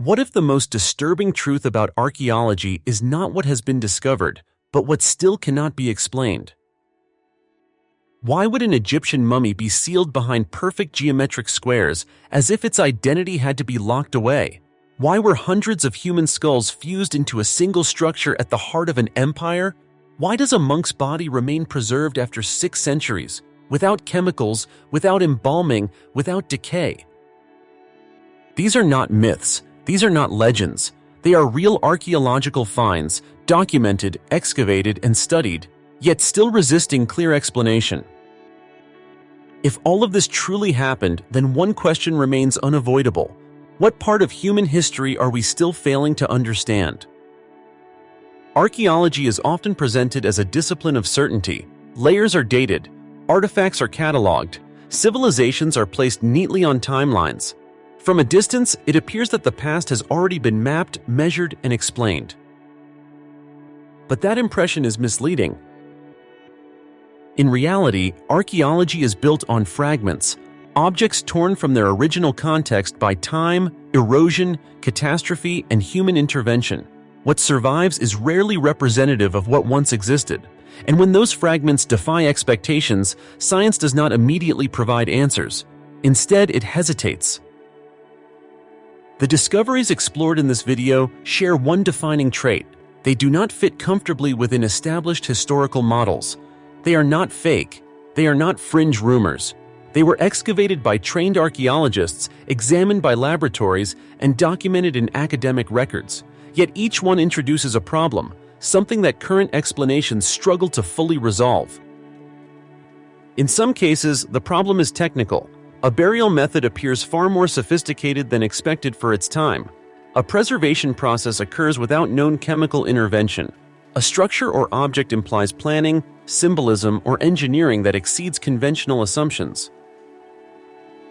What if the most disturbing truth about archaeology is not what has been discovered, but what still cannot be explained? Why would an Egyptian mummy be sealed behind perfect geometric squares as if its identity had to be locked away? Why were hundreds of human skulls fused into a single structure at the heart of an empire? Why does a monk's body remain preserved after 6 centuries, without chemicals, without embalming, without decay? These are not myths. These are not legends. They are real archaeological finds, documented, excavated, and studied, yet still resisting clear explanation. If all of this truly happened, then one question remains unavoidable. What part of human history are we still failing to understand? Archaeology is often presented as a discipline of certainty. Layers are dated, artifacts are cataloged, civilizations are placed neatly on timelines. From a distance, it appears that the past has already been mapped, measured, and explained. But that impression is misleading. In reality, archaeology is built on fragments, objects torn from their original context by time, erosion, catastrophe, and human intervention. What survives is rarely representative of what once existed, and when those fragments defy expectations, science does not immediately provide answers. Instead, it hesitates. The discoveries explored in this video share one defining trait. They do not fit comfortably within established historical models. They are not fake. They are not fringe rumors. They were excavated by trained archaeologists, examined by laboratories, and documented in academic records. Yet each one introduces a problem, something that current explanations struggle to fully resolve. In some cases, the problem is technical. A burial method appears far more sophisticated than expected for its time. A preservation process occurs without known chemical intervention. A structure or object implies planning, symbolism, or engineering that exceeds conventional assumptions.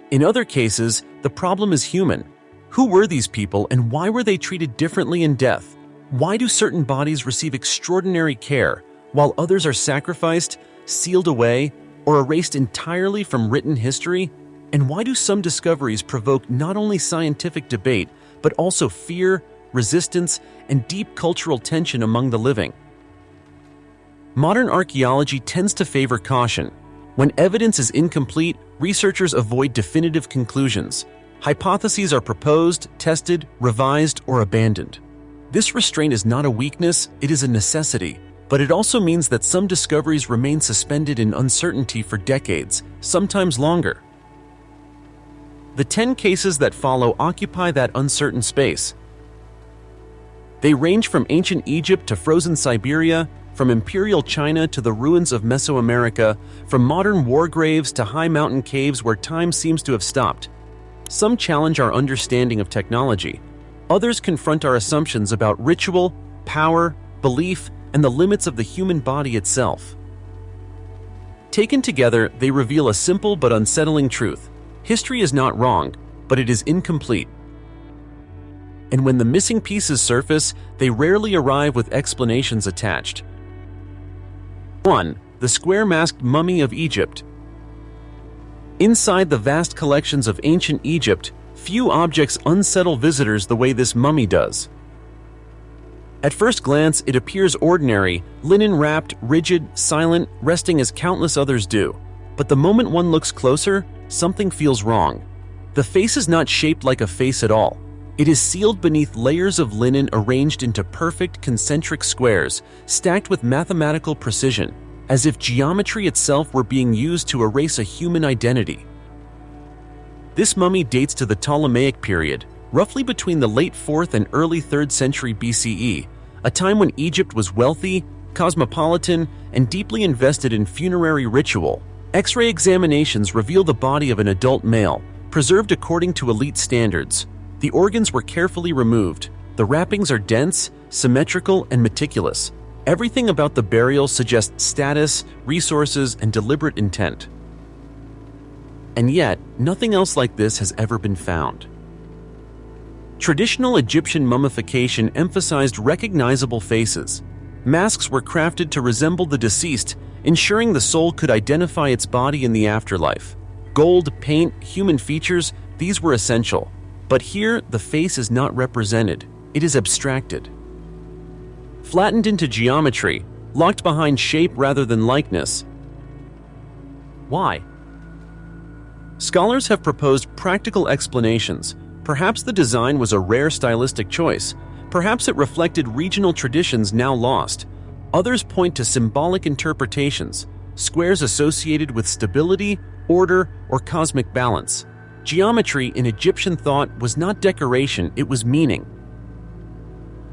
In other cases, the problem is human. Who were these people and why were they treated differently in death? Why do certain bodies receive extraordinary care, while others are sacrificed, sealed away, or erased entirely from written history? And why do some discoveries provoke not only scientific debate, but also fear, resistance, and deep cultural tension among the living? Modern archaeology tends to favor caution. When evidence is incomplete, researchers avoid definitive conclusions. Hypotheses are proposed, tested, revised, or abandoned. This restraint is not a weakness, it is a necessity, but it also means that some discoveries remain suspended in uncertainty for decades, sometimes longer. The 10 cases that follow occupy that uncertain space. They range from ancient Egypt to frozen Siberia, from imperial China to the ruins of Mesoamerica, from modern war graves to high mountain caves where time seems to have stopped. Some challenge our understanding of technology. Others confront our assumptions about ritual, power, belief, and the limits of the human body itself. Taken together, they reveal a simple but unsettling truth. History is not wrong, but it is incomplete. And when the missing pieces surface, they rarely arrive with explanations attached. 1. The square-masked mummy of Egypt. Inside the vast collections of ancient Egypt, few objects unsettle visitors the way this mummy does. At first glance, it appears ordinary, linen-wrapped, rigid, silent, resting as countless others do. But the moment one looks closer, something feels wrong. The face is not shaped like a face at all. It is sealed beneath layers of linen arranged into perfect concentric squares, stacked with mathematical precision, as if geometry itself were being used to erase a human identity. This mummy dates to the Ptolemaic period, roughly between the late 4th and early 3rd century BCE, a time when Egypt was wealthy, cosmopolitan, and deeply invested in funerary ritual. X-ray examinations reveal the body of an adult male, preserved according to elite standards. The organs were carefully removed. The wrappings are dense, symmetrical, and meticulous. Everything about the burial suggests status, resources, and deliberate intent. And yet, nothing else like this has ever been found. Traditional Egyptian mummification emphasized recognizable faces. Masks were crafted to resemble the deceased, ensuring the soul could identify its body in the afterlife. Gold, paint, human features, these were essential. But here, the face is not represented, it is abstracted. Flattened into geometry, locked behind shape rather than likeness. Why? Scholars have proposed practical explanations. Perhaps the design was a rare stylistic choice. Perhaps it reflected regional traditions now lost. Others point to symbolic interpretations, squares associated with stability, order, or cosmic balance. Geometry in Egyptian thought was not decoration, it was meaning.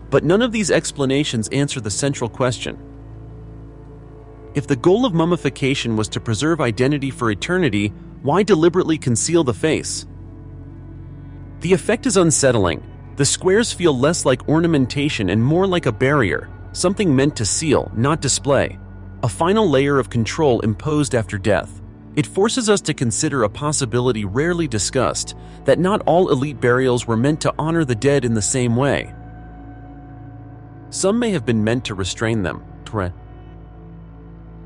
But none of these explanations answer the central question. If the goal of mummification was to preserve identity for eternity, why deliberately conceal the face? The effect is unsettling. The squares feel less like ornamentation and more like a barrier, something meant to seal, not display. A final layer of control imposed after death. It forces us to consider a possibility rarely discussed, that not all elite burials were meant to honor the dead in the same way. Some may have been meant to restrain them.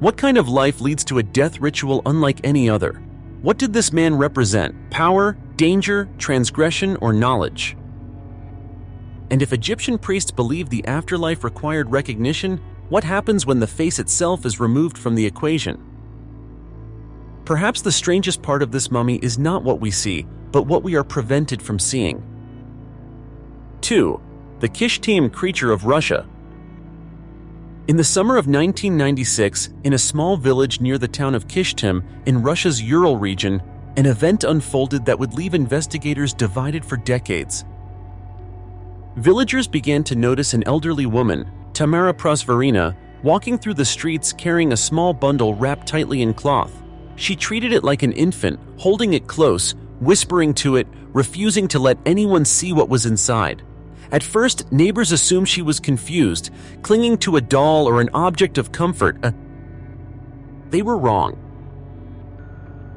What kind of life leads to a death ritual unlike any other? What did this man represent? Power, danger, transgression, or knowledge? And if Egyptian priests believed the afterlife required recognition, what happens when the face itself is removed from the equation? Perhaps the strangest part of this mummy is not what we see, but what we are prevented from seeing. 2. The Kishtim creature of Russia. In the summer of 1996, in a small village near the town of Kishtim in Russia's Ural region, an event unfolded that would leave investigators divided for decades. Villagers began to notice an elderly woman, Tamara Prosverina, walking through the streets carrying a small bundle wrapped tightly in cloth. She treated it like an infant, holding it close, whispering to it, refusing to let anyone see what was inside. At first, neighbors assumed she was confused, clinging to a doll or an object of comfort. They were wrong.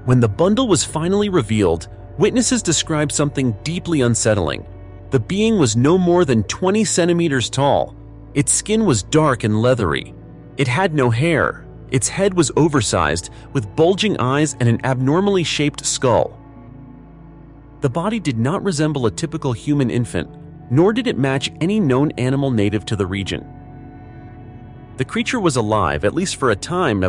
When the bundle was finally revealed, witnesses described something deeply unsettling. The being was no more than 20 centimeters tall. Its skin was dark and leathery. It had no hair. Its head was oversized, with bulging eyes and an abnormally shaped skull. The body did not resemble a typical human infant, nor did it match any known animal native to the region. The creature was alive, at least for a time.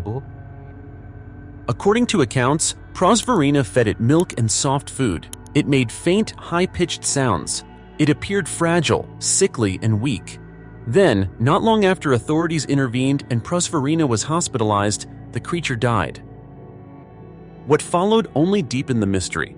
According to accounts, Prosverina fed it milk and soft food. It made faint, high-pitched sounds. It appeared fragile, sickly, and weak. Then, not long after authorities intervened and Prosverina was hospitalized, the creature died. What followed only deepened the mystery.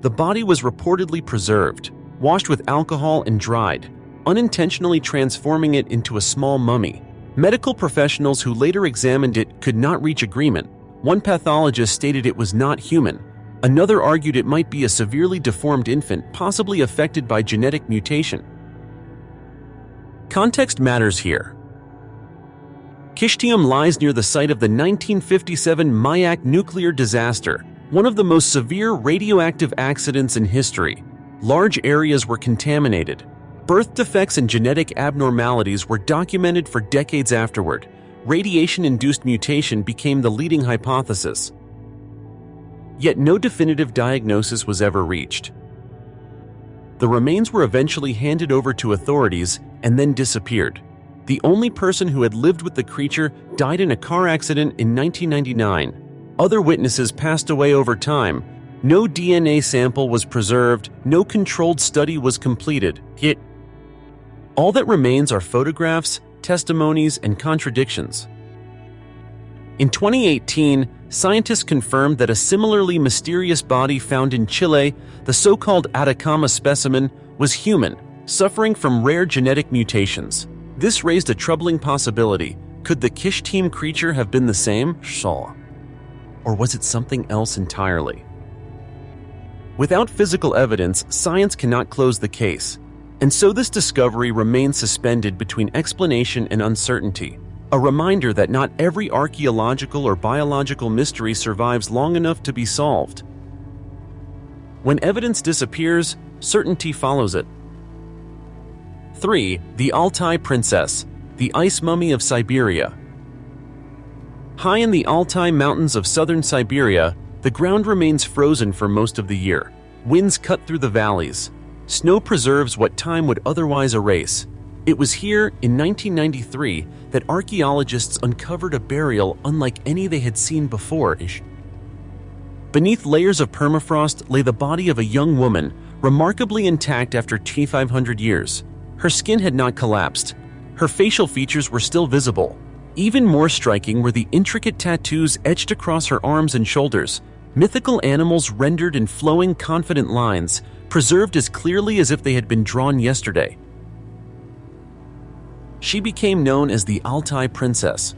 The body was reportedly preserved, washed with alcohol and dried, unintentionally transforming it into a small mummy. Medical professionals who later examined it could not reach agreement. One pathologist stated it was not human. Another argued it might be a severely deformed infant, possibly affected by genetic mutation. Context matters here. Kishtim lies near the site of the 1957 Mayak nuclear disaster, one of the most severe radioactive accidents in history. Large areas were contaminated. Birth defects and genetic abnormalities were documented for decades afterward. Radiation-induced mutation became the leading hypothesis. Yet no definitive diagnosis was ever reached. The remains were eventually handed over to authorities and then disappeared. The only person who had lived with the creature died in a car accident in 1999. Other witnesses passed away over time. No DNA sample was preserved, no controlled study was completed. Yet, all that remains are photographs, testimonies, and contradictions. In 2018, scientists confirmed that a similarly mysterious body found in Chile, the so-called Atacama specimen, was human, suffering from rare genetic mutations. This raised a troubling possibility. Could the Kishtim creature have been the same? Or was it something else entirely? Without physical evidence, science cannot close the case, and so this discovery remains suspended between explanation and uncertainty. A reminder that not every archaeological or biological mystery survives long enough to be solved. When evidence disappears, certainty follows it. 3. The Altai Princess, the ice mummy of Siberia. High in the Altai Mountains of southern Siberia, the ground remains frozen for most of the year. Winds cut through the valleys. Snow preserves what time would otherwise erase. It was here, in 1993, that archaeologists uncovered a burial unlike any they had seen before. Beneath layers of permafrost lay the body of a young woman, remarkably intact after 2,500 years. Her skin had not collapsed. Her facial features were still visible. Even more striking were the intricate tattoos etched across her arms and shoulders, mythical animals rendered in flowing, confident lines, preserved as clearly as if they had been drawn yesterday. She became known as the Altai Princess.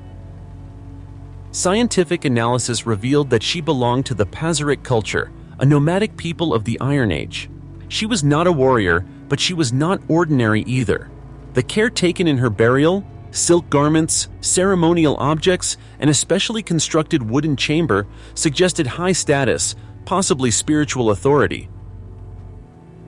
Scientific analysis revealed that she belonged to the Pazyryk culture, a nomadic people of the Iron Age. She was not a warrior, but she was not ordinary either. The care taken in her burial, silk garments, ceremonial objects, and a specially constructed wooden chamber suggested high status, possibly spiritual authority.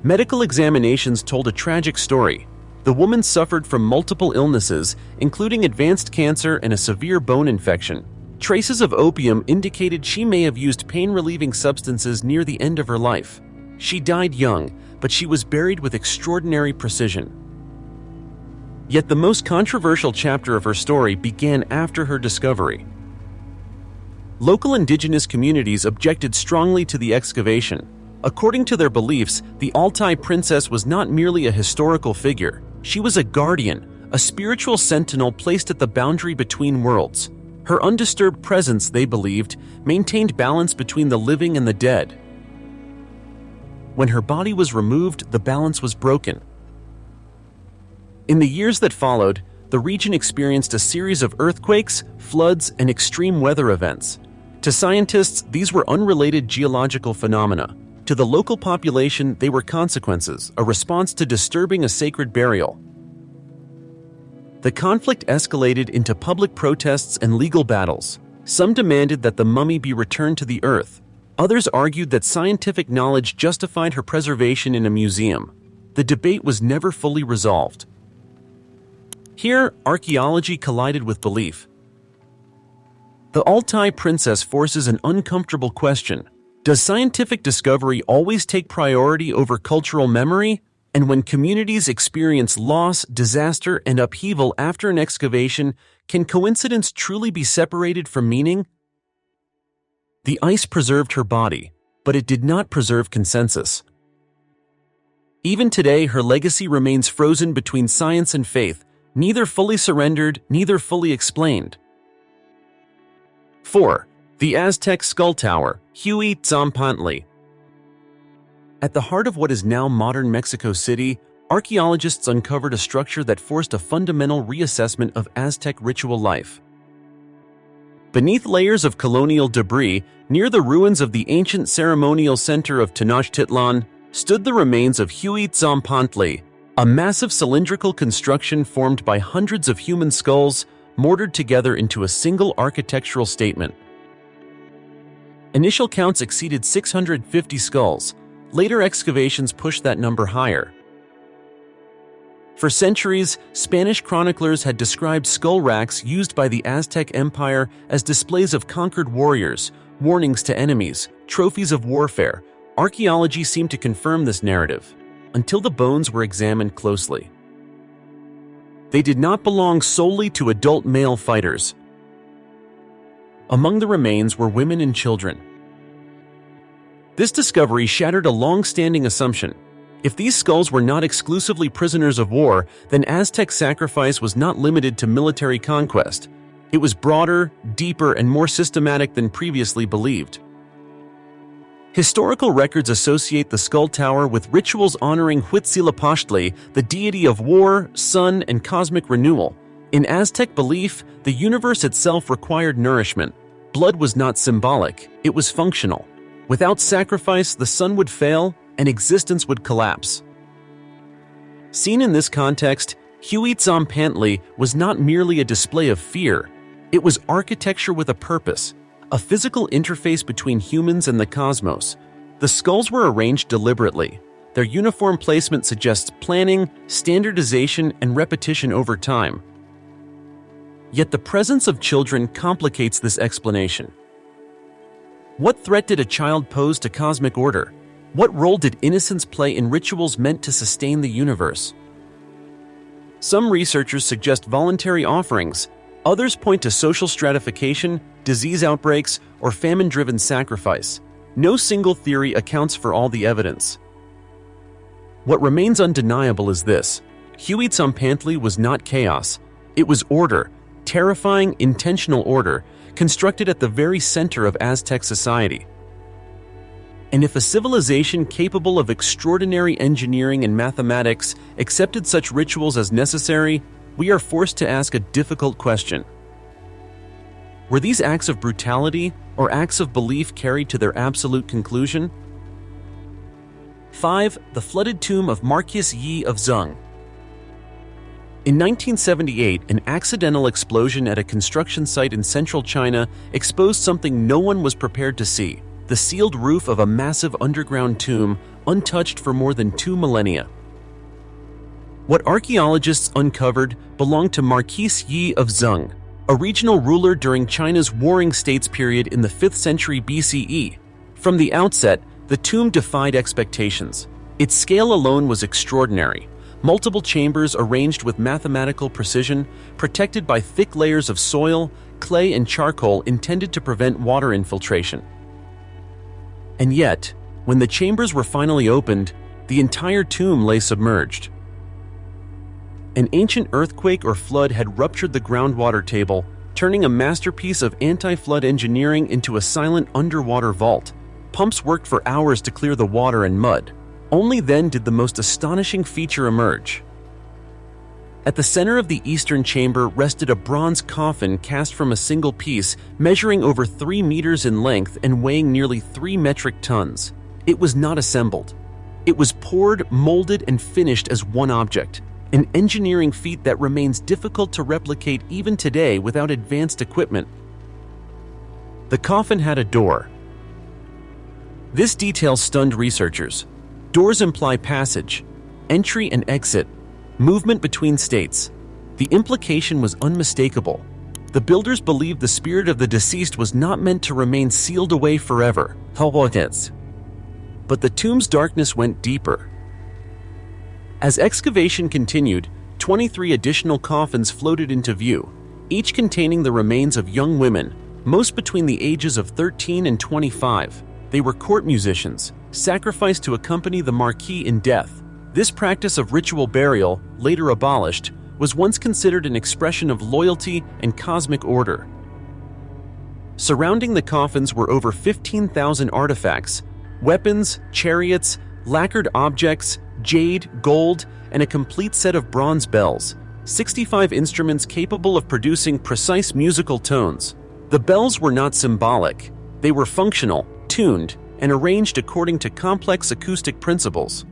Medical examinations told a tragic story. The woman suffered from multiple illnesses, including advanced cancer and a severe bone infection. Traces of opium indicated she may have used pain-relieving substances near the end of her life. She died young, but she was buried with extraordinary precision. Yet the most controversial chapter of her story began after her discovery. Local indigenous communities objected strongly to the excavation. According to their beliefs, the Altai princess was not merely a historical figure. She was a guardian, a spiritual sentinel placed at the boundary between worlds. Her undisturbed presence, they believed, maintained balance between the living and the dead. When her body was removed, the balance was broken. In the years that followed, the region experienced a series of earthquakes, floods, and extreme weather events. To scientists, these were unrelated geological phenomena. To the local population, they were consequences, a response to disturbing a sacred burial. The conflict escalated into public protests and legal battles. Some demanded that the mummy be returned to the earth. Others argued that scientific knowledge justified her preservation in a museum. The debate was never fully resolved. Here, archaeology collided with belief. The Altai princess forces an uncomfortable question. Does scientific discovery always take priority over cultural memory? And when communities experience loss, disaster, and upheaval after an excavation, can coincidence truly be separated from meaning? The ice preserved her body, but it did not preserve consensus. Even today, her legacy remains frozen between science and faith, neither fully surrendered, neither fully explained. 4. The Aztec Skull Tower, Huitzilopochtli. At the heart of what is now modern Mexico City, archaeologists uncovered a structure that forced a fundamental reassessment of Aztec ritual life. Beneath layers of colonial debris, near the ruins of the ancient ceremonial center of Tenochtitlan, stood the remains of Huitzilopochtli, a massive cylindrical construction formed by hundreds of human skulls mortared together into a single architectural statement. Initial counts exceeded 650 skulls. Later excavations pushed that number higher. For centuries, Spanish chroniclers had described skull racks used by the Aztec Empire as displays of conquered warriors, warnings to enemies, trophies of warfare. Archaeology seemed to confirm this narrative, until the bones were examined closely. They did not belong solely to adult male fighters. Among the remains were women and children. This discovery shattered a long-standing assumption. If these skulls were not exclusively prisoners of war, then Aztec sacrifice was not limited to military conquest. It was broader, deeper, and more systematic than previously believed. Historical records associate the skull tower with rituals honoring Huitzilopochtli, the deity of war, sun, and cosmic renewal. In Aztec belief, the universe itself required nourishment. Blood was not symbolic, it was functional. Without sacrifice, the sun would fail and existence would collapse. Seen in this context, Huitzilopochtli was not merely a display of fear. It was architecture with a purpose, a physical interface between humans and the cosmos. The skulls were arranged deliberately. Their uniform placement suggests planning, standardization, and repetition over time. Yet the presence of children complicates this explanation. What threat did a child pose to cosmic order? What role did innocence play in rituals meant to sustain the universe? Some researchers suggest voluntary offerings. Others point to social stratification, disease outbreaks, or famine-driven sacrifice. No single theory accounts for all the evidence. What remains undeniable is this: Huitzilopochtli was not chaos. It was order, terrifying, intentional order, constructed at the very center of Aztec society. And if a civilization capable of extraordinary engineering and mathematics accepted such rituals as necessary, we are forced to ask a difficult question. Were these acts of brutality or acts of belief carried to their absolute conclusion? 5. The flooded tomb of Marquis Yi of Zheng. In 1978, an accidental explosion at a construction site in central China exposed something no one was prepared to see: the sealed roof of a massive underground tomb, untouched for more than 2 millennia. What archaeologists uncovered belonged to Marquis Yi of Zheng, a regional ruler during China's Warring States period in the 5th century BCE. From the outset, the tomb defied expectations. Its scale alone was extraordinary. Multiple chambers arranged with mathematical precision, protected by thick layers of soil, clay, and charcoal intended to prevent water infiltration. And yet, when the chambers were finally opened, the entire tomb lay submerged. An ancient earthquake or flood had ruptured the groundwater table, turning a masterpiece of anti-flood engineering into a silent underwater vault. Pumps worked for hours to clear the water and mud. Only then did the most astonishing feature emerge. At the center of the eastern chamber rested a bronze coffin cast from a single piece, measuring over 3 meters in length and weighing nearly 3 metric tons. It was not assembled. It was poured, molded, and finished as one object, an engineering feat that remains difficult to replicate even today without advanced equipment. The coffin had a door. This detail stunned researchers. Doors imply passage, entry and exit, movement between states. The implication was unmistakable. The builders believed the spirit of the deceased was not meant to remain sealed away forever. But the tomb's darkness went deeper. As excavation continued, 23 additional coffins floated into view, each containing the remains of young women, most between the ages of 13 and 25. They were court musicians, sacrificed to accompany the Marquis in death. This practice of ritual burial, later abolished, was once considered an expression of loyalty and cosmic order. Surrounding the coffins were over 15,000 artifacts: weapons, chariots, lacquered objects, jade, gold, and a complete set of bronze bells, 65 instruments capable of producing precise musical tones. The bells were not symbolic. They were functional, tuned, and arranged according to complex acoustic principles.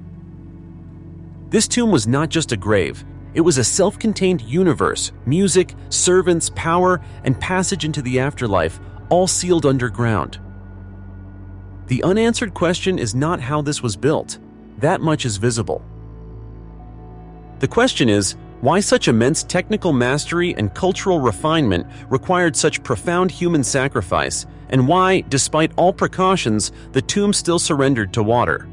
This tomb was not just a grave. It was a self-contained universe: music, servants, power, and passage into the afterlife, all sealed underground. The unanswered question is not how this was built. That much is visible. The question is, why such immense technical mastery and cultural refinement required such profound human sacrifice, and why, despite all precautions, the tomb still surrendered to water.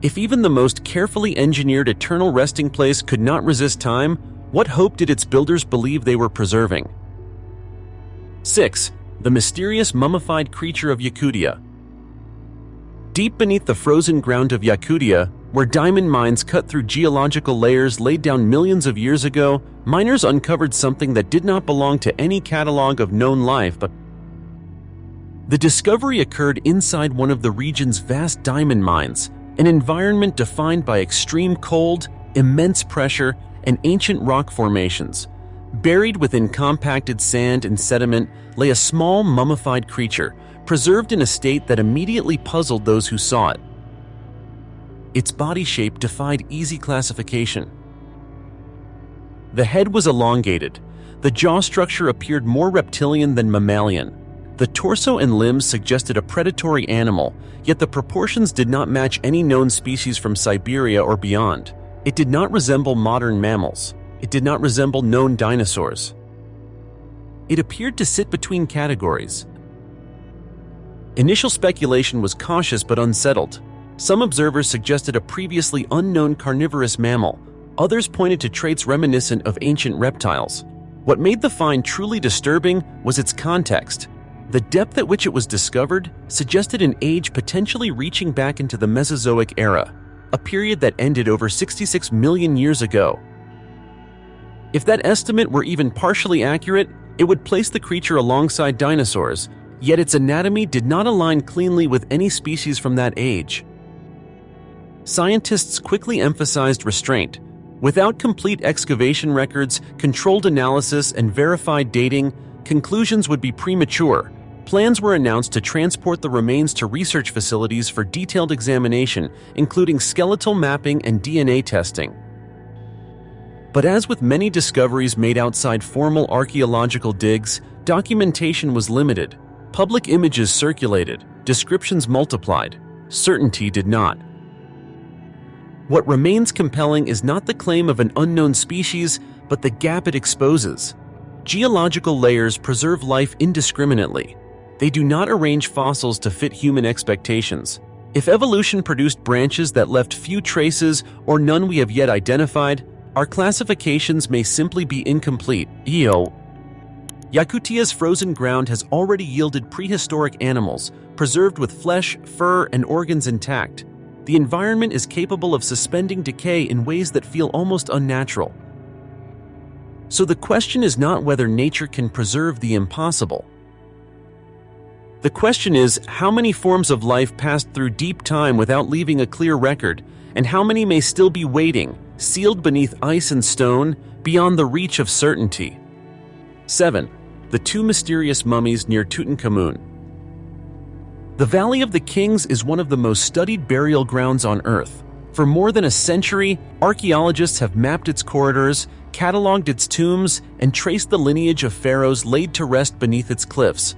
If even the most carefully engineered eternal resting place could not resist time, what hope did its builders believe they were preserving? 6. The mysterious mummified creature of Yakutia. Deep beneath the frozen ground of Yakutia, where diamond mines cut through geological layers laid down millions of years ago, miners uncovered something that did not belong to any catalog of known life, but the discovery occurred inside one of the region's vast diamond mines, an environment defined by extreme cold, immense pressure, and ancient rock formations. Buried within compacted sand and sediment lay a small mummified creature, preserved in a state that immediately puzzled those who saw it. Its body shape defied easy classification. The head was elongated. The jaw structure appeared more reptilian than mammalian. The torso and limbs suggested a predatory animal, yet the proportions did not match any known species from Siberia or beyond. It did not resemble modern mammals. It did not resemble known dinosaurs. It appeared to sit between categories. Initial speculation was cautious but unsettled. Some observers suggested a previously unknown carnivorous mammal. Others pointed to traits reminiscent of ancient reptiles. What made the find truly disturbing was its context. The depth at which it was discovered suggested an age potentially reaching back into the Mesozoic era, a period that ended over 66 million years ago. If that estimate were even partially accurate, it would place the creature alongside dinosaurs, yet its anatomy did not align cleanly with any species from that age. Scientists quickly emphasized restraint. Without complete excavation records, controlled analysis, and verified dating, conclusions would be premature. Plans were announced to transport the remains to research facilities for detailed examination, including skeletal mapping and DNA testing. But as with many discoveries made outside formal archaeological digs, documentation was limited. Public images circulated, descriptions multiplied. Certainty did not. What remains compelling is not the claim of an unknown species, but the gap it exposes. Geological layers preserve life indiscriminately. They do not arrange fossils to fit human expectations. If evolution produced branches that left few traces or none we have yet identified, our classifications may simply be incomplete. Yakutia's frozen ground has already yielded prehistoric animals, preserved with flesh, fur, and organs intact. The environment is capable of suspending decay in ways that feel almost unnatural. So the question is not whether nature can preserve the impossible. The question is how many forms of life passed through deep time without leaving a clear record, and how many may still be waiting, sealed beneath ice and stone, beyond the reach of certainty. 7. The two mysterious mummies near Tutankhamun. The Valley of the Kings is one of the most studied burial grounds on Earth. For more than a century, archaeologists have mapped its corridors, cataloged its tombs, and traced the lineage of pharaohs laid to rest beneath its cliffs.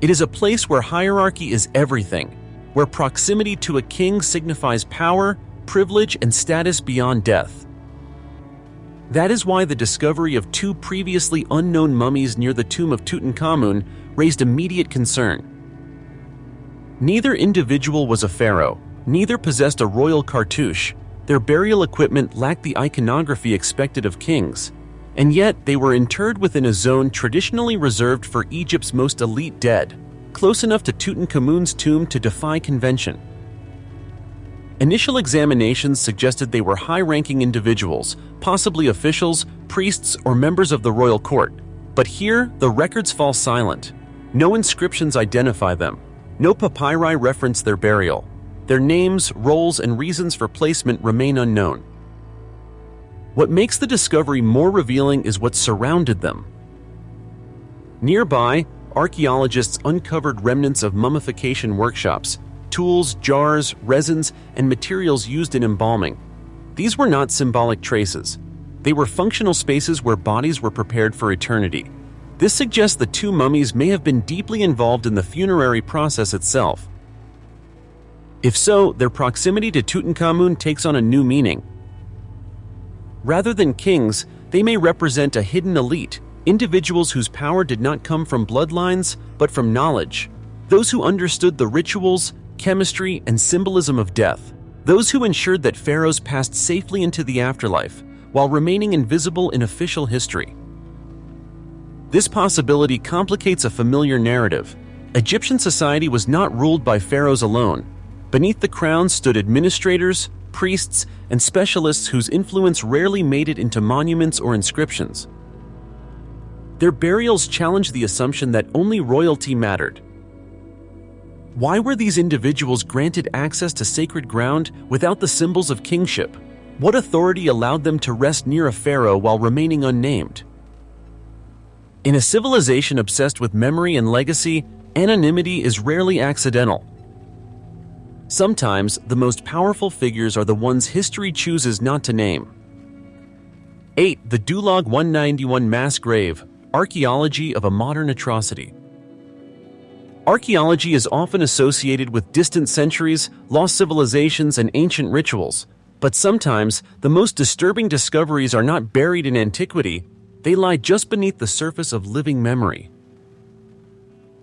It is a place where hierarchy is everything, where proximity to a king signifies power, privilege, and status beyond death. That is why the discovery of two previously unknown mummies near the tomb of Tutankhamun raised immediate concern. Neither individual was a pharaoh, neither possessed a royal cartouche. Their burial equipment lacked the iconography expected of kings, and yet they were interred within a zone traditionally reserved for Egypt's most elite dead, close enough to Tutankhamun's tomb to defy convention. Initial examinations suggested they were high-ranking individuals, possibly officials, priests, or members of the royal court. But here, the records fall silent. No inscriptions identify them. No papyri reference their burial. Their names, roles, and reasons for placement remain unknown. What makes the discovery more revealing is what surrounded them. Nearby, archaeologists uncovered remnants of mummification workshops, tools, jars, resins, and materials used in embalming. These were not symbolic traces. They were functional spaces where bodies were prepared for eternity. This suggests the two mummies may have been deeply involved in the funerary process itself. If so, their proximity to Tutankhamun takes on a new meaning. Rather than kings, they may represent a hidden elite, individuals whose power did not come from bloodlines, but from knowledge. Those who understood the rituals, chemistry, and symbolism of death. Those who ensured that pharaohs passed safely into the afterlife, while remaining invisible in official history. This possibility complicates a familiar narrative. Egyptian society was not ruled by pharaohs alone. Beneath the crown stood administrators, priests, and specialists whose influence rarely made it into monuments or inscriptions. Their burials challenged the assumption that only royalty mattered. Why were these individuals granted access to sacred ground without the symbols of kingship? What authority allowed them to rest near a pharaoh while remaining unnamed? In a civilization obsessed with memory and legacy, anonymity is rarely accidental. Sometimes, the most powerful figures are the ones history chooses not to name. 8. The Dulag 191 Mass Grave, Archaeology of a Modern Atrocity. Archaeology is often associated with distant centuries, lost civilizations, and ancient rituals. But sometimes, the most disturbing discoveries are not buried in antiquity. They lie just beneath the surface of living memory.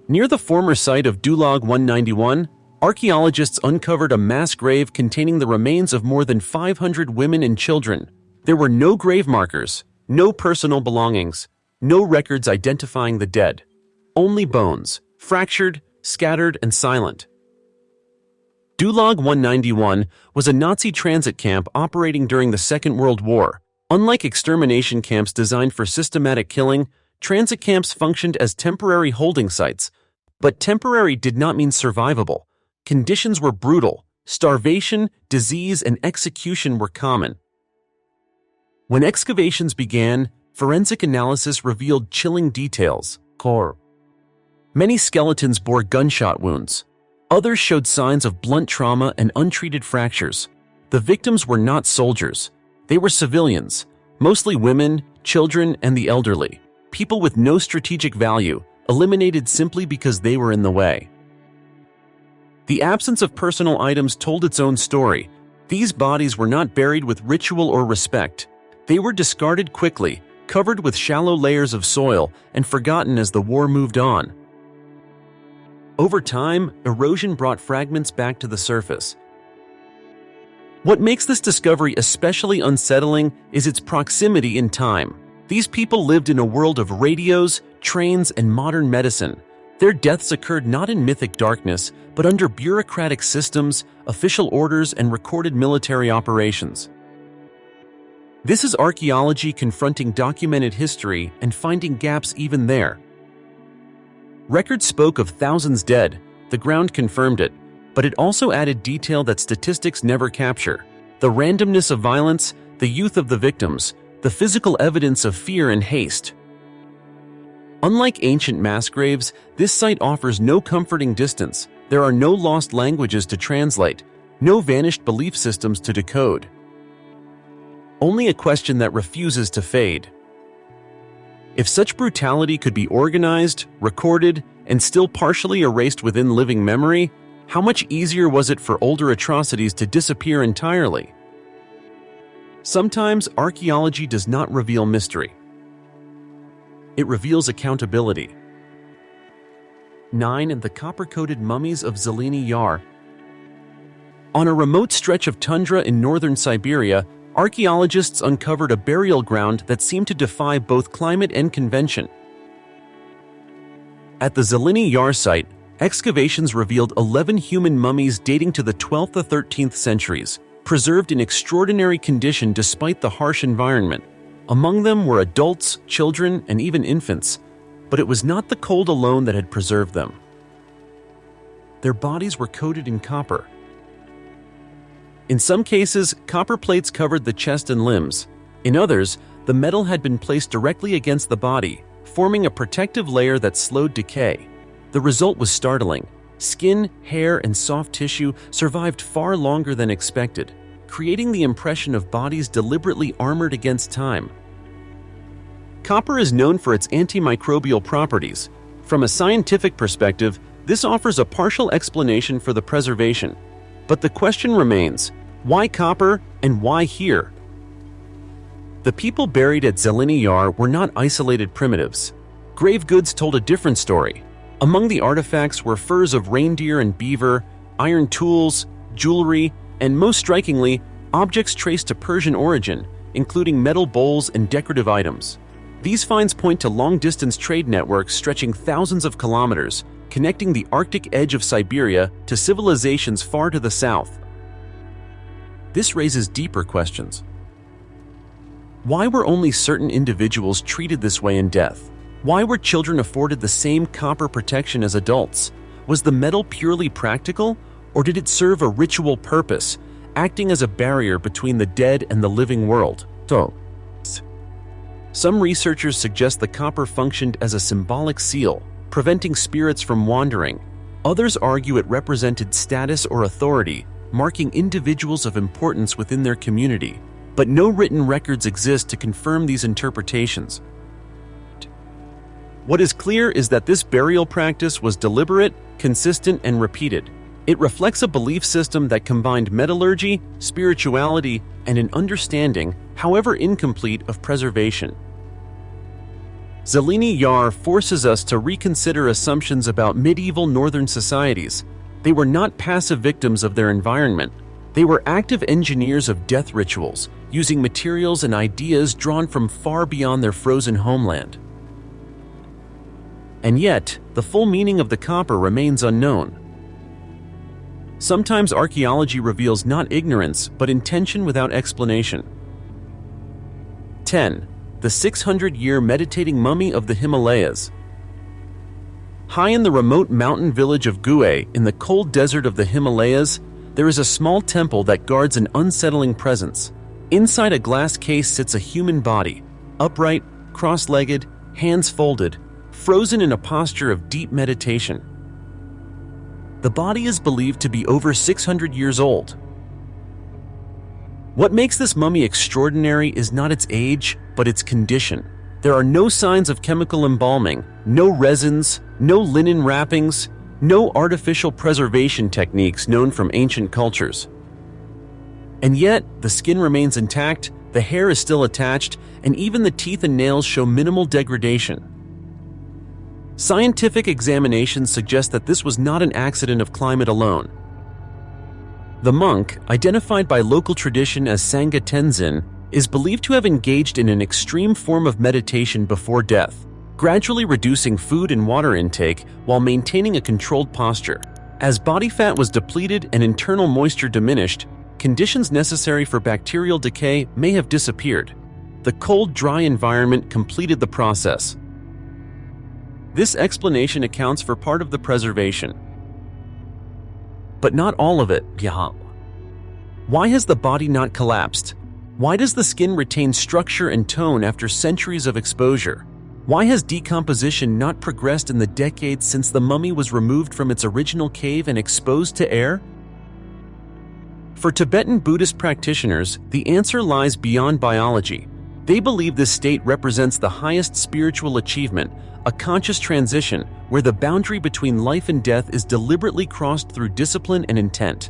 Near the former site of Dulag 191, archaeologists uncovered a mass grave containing the remains of more than 500 women and children. There were no grave markers, no personal belongings, no records identifying the dead. Only bones, fractured, scattered, and silent. Dulag 191 was a Nazi transit camp operating during the Second World War. Unlike extermination camps designed for systematic killing, transit camps functioned as temporary holding sites. But temporary did not mean survivable. Conditions were brutal. Starvation, disease, and execution were common. When excavations began, forensic analysis revealed chilling details. Many skeletons bore gunshot wounds. Others showed signs of blunt trauma and untreated fractures. The victims were not soldiers. They were civilians, mostly women, children, and the elderly. People with no strategic value, eliminated simply because they were in the way. The absence of personal items told its own story. These bodies were not buried with ritual or respect. They were discarded quickly, covered with shallow layers of soil, and forgotten as the war moved on. Over time, erosion brought fragments back to the surface. What makes this discovery especially unsettling is its proximity in time. These people lived in a world of radios, trains, and modern medicine. Their deaths occurred not in mythic darkness, but under bureaucratic systems, official orders, and recorded military operations. This is archaeology confronting documented history and finding gaps even there. Records spoke of thousands dead. The ground confirmed it, but it also added detail that statistics never capture: the randomness of violence, the youth of the victims, the physical evidence of fear and haste. Unlike ancient mass graves, this site offers no comforting distance. There are no lost languages to translate, no vanished belief systems to decode. Only a question that refuses to fade. If such brutality could be organized, recorded, and still partially erased within living memory, how much easier was it for older atrocities to disappear entirely? Sometimes archaeology does not reveal mystery. It reveals accountability. 9. The copper-coated mummies of Zeleny Yar. On a remote stretch of tundra in northern Siberia, archaeologists uncovered a burial ground that seemed to defy both climate and convention. At the Zeleny Yar site, excavations revealed 11 human mummies dating to the 12th to 13th centuries, preserved in extraordinary condition despite the harsh environment. Among them were adults, children, and even infants, but it was not the cold alone that had preserved them. Their bodies were coated in copper. In some cases, copper plates covered the chest and limbs. In others, the metal had been placed directly against the body, forming a protective layer that slowed decay. The result was startling. Skin, hair, and soft tissue survived far longer than expected, creating the impression of bodies deliberately armored against time. Copper is known for its antimicrobial properties. From a scientific perspective, this offers a partial explanation for the preservation. But the question remains, why copper and why here? The people buried at Zeleny Yar were not isolated primitives. Grave goods told a different story. Among the artifacts were furs of reindeer and beaver, iron tools, jewelry, and most strikingly, objects traced to Persian origin, including metal bowls and decorative items. These finds point to long-distance trade networks stretching thousands of kilometers, connecting the Arctic edge of Siberia to civilizations far to the south. This raises deeper questions. Why were only certain individuals treated this way in death? Why were children afforded the same copper protection as adults? Was the metal purely practical, or did it serve a ritual purpose, acting as a barrier between the dead and the living world? Some researchers suggest the copper functioned as a symbolic seal, preventing spirits from wandering. Others argue it represented status or authority, marking individuals of importance within their community. But no written records exist to confirm these interpretations. What is clear is that this burial practice was deliberate, consistent, and repeated. It reflects a belief system that combined metallurgy, spirituality, and an understanding, however incomplete, of preservation. Zeleny Yar forces us to reconsider assumptions about medieval northern societies. They were not passive victims of their environment. They were active engineers of death rituals, using materials and ideas drawn from far beyond their frozen homeland. And yet, the full meaning of the copper remains unknown. Sometimes archaeology reveals not ignorance, but intention without explanation. 10. The 600-year meditating mummy of the Himalayas. High in the remote mountain village of Gue, in the cold desert of the Himalayas, there is a small temple that guards an unsettling presence. Inside a glass case sits a human body, upright, cross-legged, hands folded, frozen in a posture of deep meditation. The body is believed to be over 600 years old. What makes this mummy extraordinary is not its age, but its condition. There are no signs of chemical embalming, no resins, no linen wrappings, no artificial preservation techniques known from ancient cultures. And yet, the skin remains intact, the hair is still attached, and even the teeth and nails show minimal degradation. Scientific examinations suggest that this was not an accident of climate alone. The monk, identified by local tradition as Sangha Tenzin, is believed to have engaged in an extreme form of meditation before death, gradually reducing food and water intake while maintaining a controlled posture. As body fat was depleted and internal moisture diminished, conditions necessary for bacterial decay may have disappeared. The cold, dry environment completed the process. This explanation accounts for part of the preservation, but not all of it. Why has the body not collapsed? Why does the skin retain structure and tone after centuries of exposure? Why has decomposition not progressed in the decades since the mummy was removed from its original cave and exposed to air? For Tibetan Buddhist practitioners, the answer lies beyond biology. They believe this state represents the highest spiritual achievement, a conscious transition where the boundary between life and death is deliberately crossed through discipline and intent.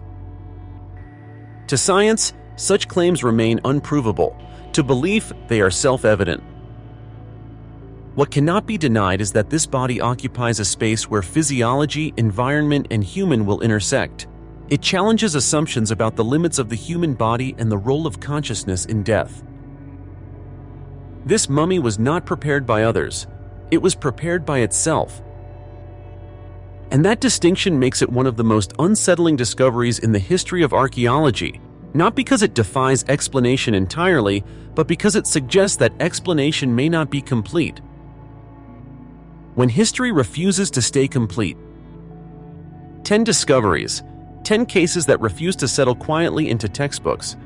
To science, such claims remain unprovable. To belief, they are self-evident. What cannot be denied is that this body occupies a space where physiology, environment, and human will intersect. It challenges assumptions about the limits of the human body and the role of consciousness in death. This mummy was not prepared by others. It was prepared by itself. And that distinction makes it one of the most unsettling discoveries in the history of archaeology, not because it defies explanation entirely, but because it suggests that explanation may not be complete. When history refuses to stay complete. 10 discoveries, 10 cases that refuse to settle quietly into textbooks.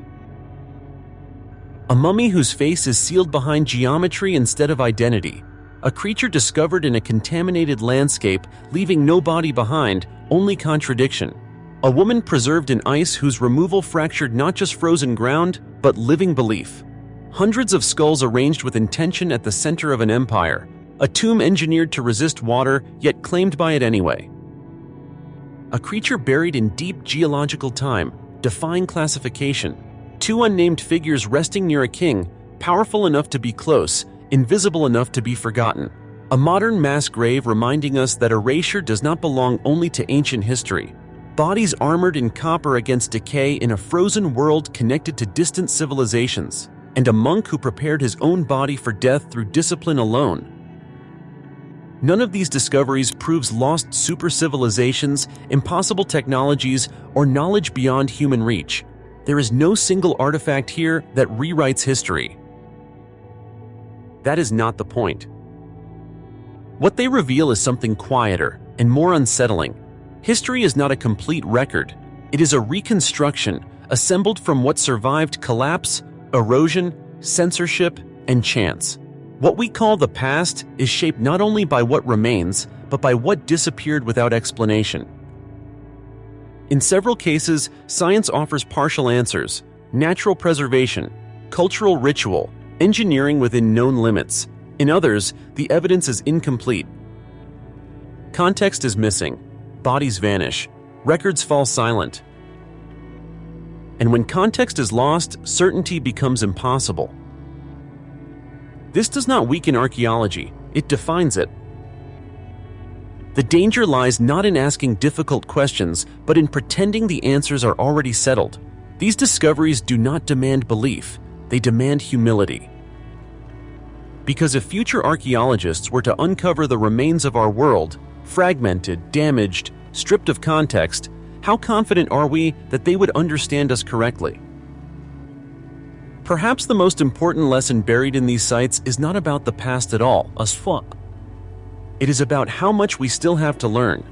A mummy whose face is sealed behind geometry instead of identity. A creature discovered in a contaminated landscape, leaving no body behind, only contradiction. A woman preserved in ice whose removal fractured not just frozen ground, but living belief. Hundreds of skulls arranged with intention at the center of an empire. A tomb engineered to resist water, yet claimed by it anyway. A creature buried in deep geological time, defying classification. Two unnamed figures resting near a king, powerful enough to be close, invisible enough to be forgotten. A modern mass grave reminding us that erasure does not belong only to ancient history. Bodies armored in copper against decay in a frozen world connected to distant civilizations. And a monk who prepared his own body for death through discipline alone. None of these discoveries proves lost super civilizations, impossible technologies, or knowledge beyond human reach. There is no single artifact here that rewrites history. That is not the point. What they reveal is something quieter and more unsettling. History is not a complete record. It is a reconstruction assembled from what survived collapse, erosion, censorship, and chance. What we call the past is shaped not only by what remains, but by what disappeared without explanation. In several cases, science offers partial answers: natural preservation, cultural ritual, engineering within known limits. In others, the evidence is incomplete. Context is missing, bodies vanish, records fall silent. And when context is lost, certainty becomes impossible. This does not weaken archaeology, It defines it. The danger lies not in asking difficult questions, but in pretending the answers are already settled. These discoveries do not demand belief, they demand humility. Because if future archaeologists were to uncover the remains of our world, fragmented, damaged, stripped of context, how confident are we that they would understand us correctly? Perhaps the most important lesson buried in these sites is not about the past at all, it is about how much we still have to learn.